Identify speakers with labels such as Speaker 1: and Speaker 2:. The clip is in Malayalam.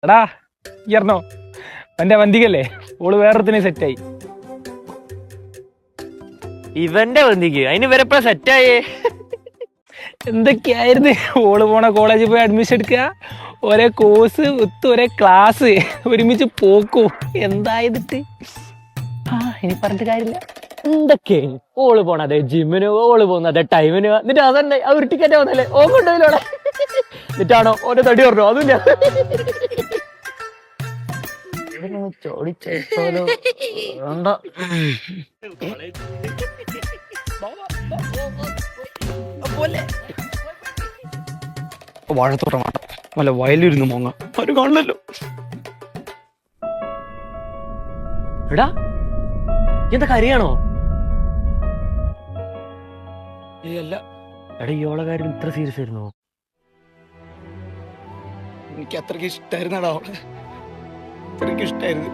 Speaker 1: എടാ ഇറന്നോ എന്റെ വന്തികല്ലേ ഓള് വേറൊരുത്തിനെ സെറ്റായി.
Speaker 2: ഇവന്റെ വന്തിക്ക് അതിന് വരെപ്പോ സെറ്റായേ.
Speaker 1: എന്തൊക്കെയായിരുന്നു ഓള് പോണ കോളേജിൽ പോയി അഡ്മിഷൻ എടുക്കുക, ഒരേ കോഴ്സ് ഒത്ത് ഒരേ ക്ലാസ് ഒരുമിച്ച് പോക്കൂ. എന്തായിട്ട് ഇനി പറഞ്ഞിട്ട് കാര്യമില്ല.
Speaker 2: എന്തൊക്കെ ഓള് പോണതെ ജിമ്മിന്, ഓള് പോകുന്നത് ടൈമിന്, എന്നിട്ട് അതന്നെ ആ ഒരു ടിക്കറ്റ് വന്നല്ലേ ഓ കൊണ്ടുപോയില്ലോളെ. എന്നിട്ടാണോ ഓന്റെ തടി പറഞ്ഞോ അതുമില്ല. ചോടിച്ചോലോ വേണ്ട.
Speaker 1: വാഴത്തോട്ടം വേണ്ട, വല്ല വയലിരുന്ന് മോങ്ങ ഒരു കാണണല്ലോ.
Speaker 2: എടാ എന്താ കരിയാണോ?
Speaker 1: അല്ല,
Speaker 2: എടാ ഇയോളെ കാര്യം ഇത്ര സീരിയസ് ആയിരുന്നോ?
Speaker 1: എനിക്ക് അത്രയ്ക്ക് ഇഷ്ടായിരുന്നടാ അവളെ, അത്രയ്ക്ക് ഇഷ്ടായിരുന്നു.